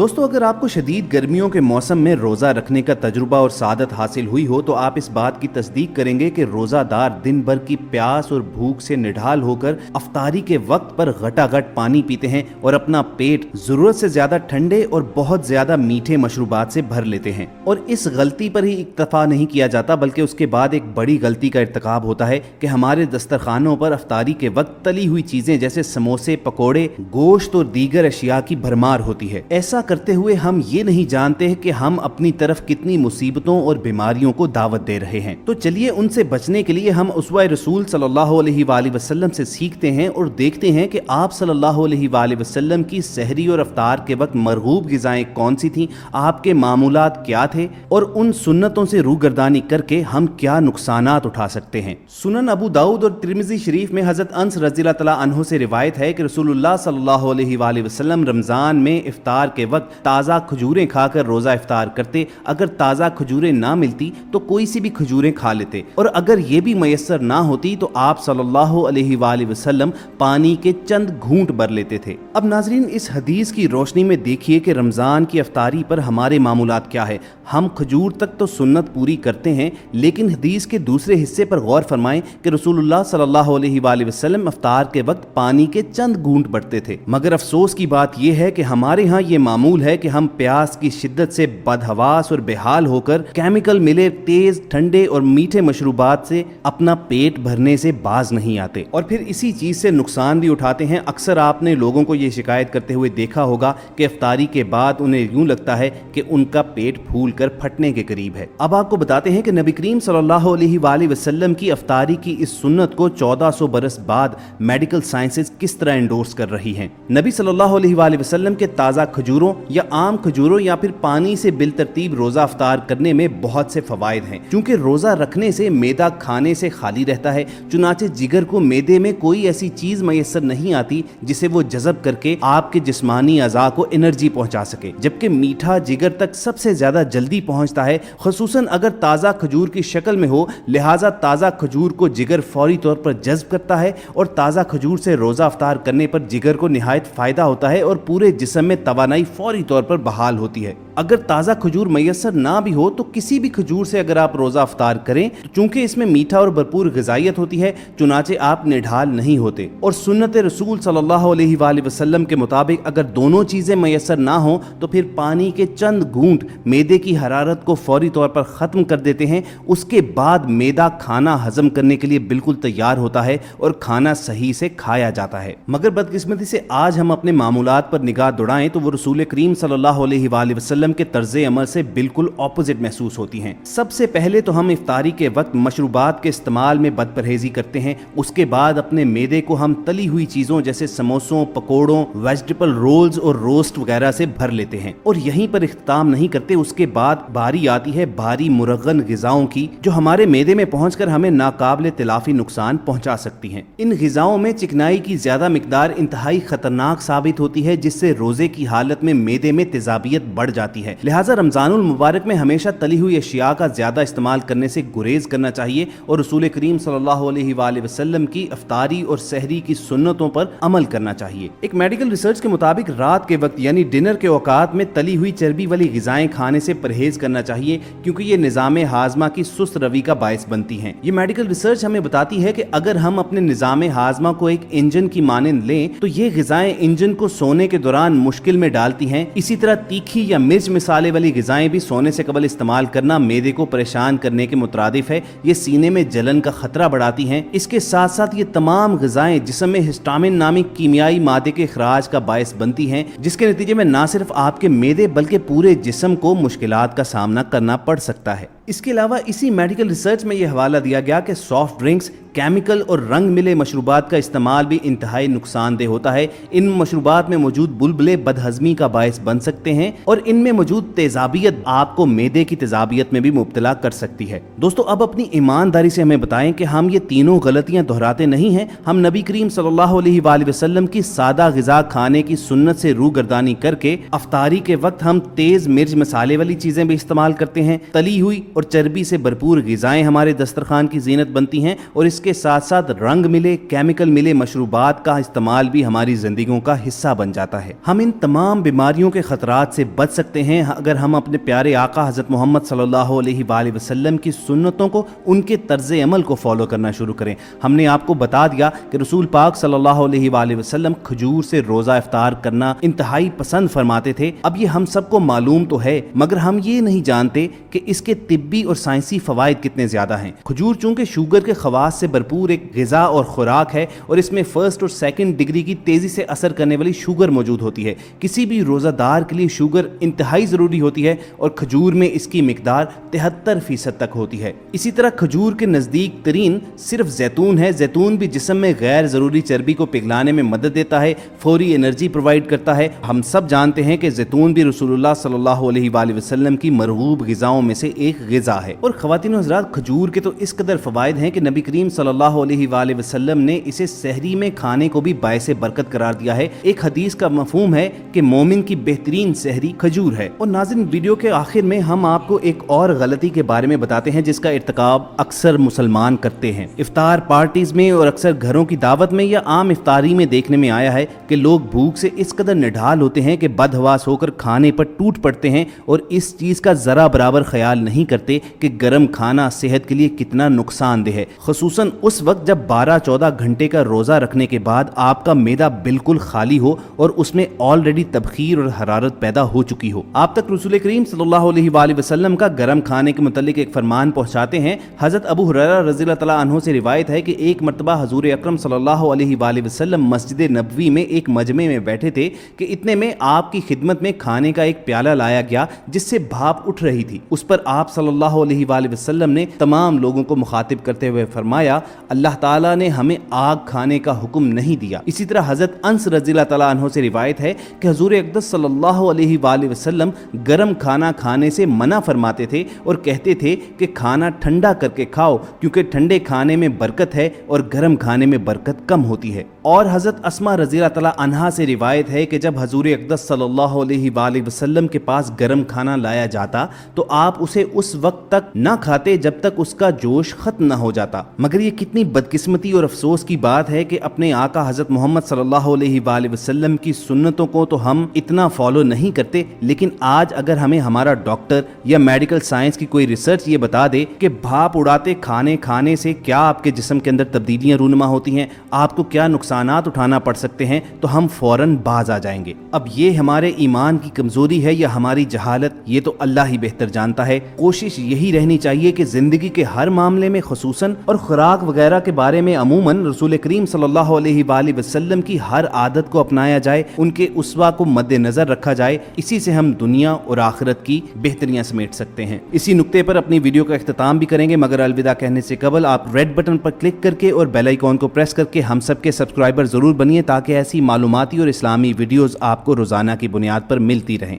दोस्तों, अगर आपको शदीद गर्मियों के मौसम में रोज़ा रखने का तजुर्बा और सादत हासिल हुई हो तो आप इस बात की तस्दीक करेंगे कि रोज़ादार दिन भर की प्यास और भूख से निढाल होकर अफ्तारी के वक्त पर घटाघट पानी पीते हैं और अपना पेट ज़रूरत से ज़्यादा ठंडे और बहुत ज़्यादा मीठे मशरूबात से भर लेते हैं। और इस गलती पर ही इक्तफा नहीं किया जाता बल्कि उसके बाद एक बड़ी गलती का इर्तिकाब होता है कि हमारे दस्तरखानों पर अफ्तारी के वक्त तली हुई चीज़ें जैसे समोसे, पकौड़े, गोश्त और दीगर अशिया की भरमार होती है। ऐसा करते हुए हम ये नहीं जानते हैं कि हम अपनी तरफ कितनी मुसीबतों और बीमारियों को दावत दे रहे हैं। तो चलिए उनसे बचने के लिए हम उसवा रसूल सल्लल्लाहु अलैहि वसल्लम से सीखते हैं और देखते हैं कि आप सल्लल्लाहु अलैहि वसल्लम की सहरी और अफ्तार के वक्त मरगूब गिज़ाएं कौन सी थीं, आपके मामूलात क्या थे और उन सुन्नतों से रूगर्दानी करके हम क्या नुकसानात उठा सकते हैं। सुनन अबू दाऊद और तिरमिज़ी शरीफ में हज़रत अनस रज़ियल्लाहु तआला अन्हु से रिवायत है कि रसूलुल्लाह सल्लल्लाहु अलैहि वसल्लम रमज़ान में इफ्तार के वक्त ताज़ा खजूरें खाकर रोज़ा इफ्तार करते। अगर ताज़ा खजूरें ना मिलती तो कोई सी भी खजूरें खा लेते और अगर ये भी मयसर ना होती तो आप सल्लल्लाहु अलैहि वसल्लम पानी के चंद घूंट भर लेते थे। अब नाजरीन, इस हदीस की रोशनी में देखिए कि रमज़ान की अफ्तारी पर हमारे मामूलात क्या है। हम खजूर तक तो सुन्नत पूरी करते हैं, लेकिन हदीस के दूसरे हिस्से पर गौर फरमाएं कि रसूलुल्लाह सल्लल्लाहु अलैहि वसल्लम अफ्तार के वक्त पानी के चंद घूंट भरते थे। मगर अफसोस की बात यह है कि हमारे यहाँ ये मामूल है कि हम प्यास की शिद्दत से बदहवास और बेहाल होकर केमिकल मिले तेज, ठंडे और मीठे मशरूबात से अपना पेट भरने से बाज नहीं आते और फिर इसी चीज से नुकसान भी उठाते हैं। अक्सर आपने लोगों को ये शिकायत करते हुए देखा होगा कि इफ्तारी के बाद उन्हें यूं लगता है कि उनका पेट फूल कर फटने के करीब है। अब आपको बताते हैं कि नबी करीम सल्लल्लाहु अलैहि वसल्लम की अफ्तारी की इस सुन्नत को 1400 बरस बाद मेडिकल साइंसेज किस तरह एंडोर्स कर रही हैं। नबी सल्लल्लाहु अलैहि वसल्लम के ताज़ा खजूरों या आम खजूरों या फिर पानी से बिलतरतीब रोजा अफ्तार करने में बहुत से फवायद हैं। क्योंकि रोजा रखने से मैदा खाने से खाली रहता है, चुनाचे जिगर को मैदे में कोई ऐसी चीज मयसर नहीं आती जिसे वो जज़ब करके आपके जिस्मानी अज़ा को एनर्जी पहुंचा सके, जबकि मीठा जिगर तक सबसे ज्यादा जल्दी पहुंचता है, खुसूसन अगर ताज़ा खजूर की शक्ल में हो। लिहाजा ताज़ा खजूर को जिगर फौरी तौर पर जज्ब करता है और ताज़ा खजूर से रोजा अफ्तार करने पर जिगर को निहायत फायदा होता है और पूरे जिस्म में तवानाई फौरी तौर पर बहाल होती है। अगर ताज़ा खजूर मयसर ना भी हो तो किसी भी खजूर से अगर आप रोज़ा अफ्तार करें तो चूंकि इसमें मीठा और भरपूर ग़िज़ाइयत होती है, चुनाचे आप निढाल नहीं होते। और सुन्नत रसूल सल्लल्लाहु अलैहि वसल्लम के मुताबिक अगर दोनों चीज़ें मयसर ना हो तो फिर पानी के चंद घूंट मैदे की हरारत को फौरी तौर पर ख़त्म कर देते हैं। उसके बाद मैदा खाना हजम करने के लिए बिल्कुल तैयार होता है और खाना सही से खाया जाता है। मगर बदकिस्मती से आज हम अपने मामूलात पर निगाह दौड़ाएं तो वो रसूल करीम सल्लल्लाहु अलैहि वसल्लम के तर्ज़े अमल से बिल्कुल ऑपोजिट महसूस होती हैं। सबसे पहले तो हम इफ्तारी के वक्त मशरूबात के इस्तेमाल में बदपरहेजी करते हैं। उसके बाद अपने मैदे को हम तली हुई चीज़ों जैसे समोसों, पकौड़ों, वेजिटेबल रोल्स और रोस्ट वगैरह से भर लेते हैं और यहीं पर इख्तिताम नहीं करते। उसके बाद बारी आती है भारी मुरगन ग़िज़ाओं की जो हमारे मैदे में पहुंचकर हमें नाकाबिले तिलाफी नुकसान पहुंचा सकती हैं। इन ग़िज़ाओं में चिकनाई की ज्यादा मिकदार इंतहाई खतरनाक साबित होती है जिससे रोजे की हालत में मैदे में तेजाबियत बढ़ जाती है। लिहाजा रमजानुल मुबारक में हमेशा तली हुई अशिया का ज्यादा इस्तेमाल करने से गुरेज करना चाहिए और रसूल करीम सल्लल्लाहु अलैहि वसल्लम की अफ्तारी और सहरी की सुन्नतों पर अमल करना चाहिए। एक मेडिकल रिसर्च के मुताबिक रात के वक्त यानी डिनर के औकात में तली हुई चर्बी वाली ग़िज़ाएं खाने से परहेज करना चाहिए क्योंकि ये निज़ाम हाजमा की सुस्त रवि का बायस बनती हैं। ये मेडिकल रिसर्च हमें बताती है कि अगर हम अपने निज़ाम हाजमा को एक इंजन की मानंद लें तो ये ग़िज़ाएं इंजन को सोने के दौरान मुश्किल में डालती हैं। इसी तरह तीखी या मिर्च मिसाले वाली ग़िज़ाएं भी सोने से कबल इस्तेमाल करना मैदे को परेशान करने के मुतरादिफ है। ये सीने में जलन का खतरा बढ़ाती हैं। इसके साथ साथ ये तमाम ग़िज़ाएं जिस्म में हिस्टामिन नामिक कीमियाई मादे के इखराज का बायस बनती हैं जिसके नतीजे में न सिर्फ आपके मैदे बल्कि पूरे जिस्म को मुश्किलात का सामना करना पड़ सकता है। इसके अलावा इसी मेडिकल रिसर्च में यह हवाला दिया गया कि सॉफ्ट ड्रिंक्स, केमिकल और रंग मिले मशरूबात का इस्तेमाल भी इंतहाई नुकसानदेह होता है। इन मशरूबात में मौजूद बुलबुले बदहजमी का बायस बन सकते हैं और इनमें मौजूद तेजाबियत आपको मैदे की तेजाबियत में भी मुब्तला कर सकती है। दोस्तों, अब अपनी ईमानदारी से हमें बताएं कि हम ये तीनों गलतियां दोहराते नहीं हैं। हम नबी करीम सल्लल्लाहु अलैहि वसल्लम की सादा ग़िज़ा खाने की सुन्नत से रूगर्दानी करके अफ्तारी के वक्त हम तेज मिर्च मसाले वाली चीजें भी इस्तेमाल करते हैं। तली हुई और और चर्बी से भरपूर ग़िज़ाएं हमारे दस्तरखान की ज़ीनत बनती हैं और इसके साथ साथ रंग मिले, केमिकल मिले मशरूबात का इस्तेमाल भी हमारी ज़िंदगियों का हिस्सा बन जाता है। हम इन तमाम बीमारियों के ख़तरात से बच सकते हैं अगर हम अपने प्यारे आका हज़रत मोहम्मद सल्लल्लाहु अलैहि वसल्लम की सुन्नतों को, उनके तर्ज़ अमल को फॉलो करना शुरू करें। हमने आपको बता दिया कि रसूल पाक सल्लल्लाहु अलैहि वसल्लम खजूर से रोज़ा इफ्तार करना इंतहाई पसंद फरमाते थे। अब ये हम सबको मालूम तो है, मगर हम ये नहीं जानते कि इसके तिब्बी और साइंसी फ़वाइद कितने ज़्यादा हैं। खजूर चूँकि शुगर के ख़वास से भरपूर एक ग़िज़ा और ख़ुराक है और इसमें फ़र्स्ट और सेकंड डिग्री की तेज़ी से असर करने वाली शुगर मौजूद होती है। किसी भी रोज़ादार के लिए शुगर इंतहाई ज़रूरी होती है और खजूर में इसकी मिकदार 73% तक होती है। इसी तरह खजूर के नज़दीक तरीन सिर्फ जैतून है। जैतून भी जिस्म में गैर ज़रूरी चर्बी को पिघलाने में मदद देता है, फौरी एनर्जी प्रोवाइड करता है। हम सब जानते हैं कि जैतून भी रसूलुल्लाह सल्लल्लाहु अलैहि वसल्लम की मरगूब ग़िज़ाओं में से एक ग़िज़ा है। और ख़वातीन और हज़रात, खजूर के तो इस कदर फ़वाइद हैं कि नबी करीम सल्लल्लाहु अलैहि वसल्लम ने इसे सहरी में खाने को भी बायसे बरकत करार दिया है। एक हदीस का मफ़हूम है कि मोमिन की बेहतरीन सहरी खजूर है। और नाज़रीन, वीडियो के आखिर में हम आपको एक और गलती के बारे में बताते हैं जिसका इर्तिकाब अक्सर मुसलमान करते हैं। इफ्तार पार्टीज में और अक्सर घरों की दावत में या आम इफ्तारी में देखने में आया है कि लोग भूख से इस कदर निढाल होते हैं कि बदहवास होकर खाने पर टूट पड़ते हैं और इस चीज़ का ज़रा बराबर ख्याल नहीं करते कि गर्म खाना सेहत के लिए कितना नुकसानदेह है, खुसूसन उस वक्त जब 12-14 घंटे का रोज़ा रखने के बाद आपका मैदा बिल्कुल खाली हो और उसमें ऑलरेडी तबखीर और हरारत पैदा हो चुकी हो। आप तक रसूल करीम सल्लल्लाहु अलैहि वसल्लम का गर्म खाने के मुतालिक एक फरमान पहुँचाते हैं। हज़रत अबू हुरैरा रज़ियल्लाहु तआला अन्हु से रिवायत है कि एक मरतबा हजूर अकरम सल्लल्लाहु अलैहि वसल्लम मस्जिद नबवी में एक मजमे में बैठे थे कि इतने में आपकी खिदमत में खाने का एक प्याला लाया गया जिससे भाप उठ रही थी। उस पर आप सल्लल्लाहु अलैहि वसल्लम ने तमाम लोगों को मुखातिब करते हुए फरमाया, अल्लाह ताला ने हमें आग खाने का हुक्म नहीं दिया। इसी तरह हज़रत अनस रज़ियल्लाहु तआला अन्हु से रिवायत है कि हजूर अक़दस सल्लल्लाहु अलैहि वसल्लम गर्म खाना खाने से मना फरमाते थे और कहते थे कि खाना ठंडा करके खाओ क्योंकि ठंडे खाने में बरकत है और गर्म खाने में बरकत कम होती है। और हज़रत अस्मा रज़ियल्लाहु तआला अन्हा से रिवायत है कि जब हजूर अक़दस सल्लल्लाहु अलैहि वसल्लम के पास गर्म खाना लाया जाता तो आप उसे उस वक्त तक ना खाते जब तक उसका जोश खत्म ना हो जाता। मगर ये कितनी बदकिस्मती और अफसोस की बात है कि अपने आका हज़रत मोहम्मद सल्लल्लाहु अलैहि वसल्लम की सुन्नतों को तो हम इतना फॉलो नहीं करते, लेकिन आज अगर हमें हमारा डॉक्टर या मेडिकल साइंस की कोई रिसर्च ये बता दे कि भाप उड़ाते खाने खाने से क्या आपके जिस्म के अंदर तब्दीलियां रूनुमा होती हैं, आपको क्या नुकसानात उठाना पड़ सकते हैं, तो हम फौरन बाज आ जाएंगे। अब ये हमारे ईमान की कमजोरी है या हमारी जहालत, ये तो अल्लाह ही बेहतर जानता है। कोशिश यही रहनी चाहिए कि जिंदगी के हर मामले में खुसूसन और खुराक वगैरह के बारे में अमूमन रसूल करीम सल्लल्लाहु अलैहि वसल्लम की हर आदत को अपनाया जाए, उनके उस्वा को मद्देनजर रखा जाए। इसी से हम दुनिया और आखिरत की बेहतरियां समेट सकते हैं। इसी नुक्ते पर अपनी वीडियो का इख्तिताम भी करेंगे, मगर अलविदा कहने से कबल आप रेड बटन पर क्लिक करके और बेल आइकॉन को प्रेस करके हम सबके सब्सक्राइबर जरूर बनिए ताकि ऐसी मालूमाती और इस्लामी वीडियोस आपको रोजाना की बुनियाद पर मिलती रहें।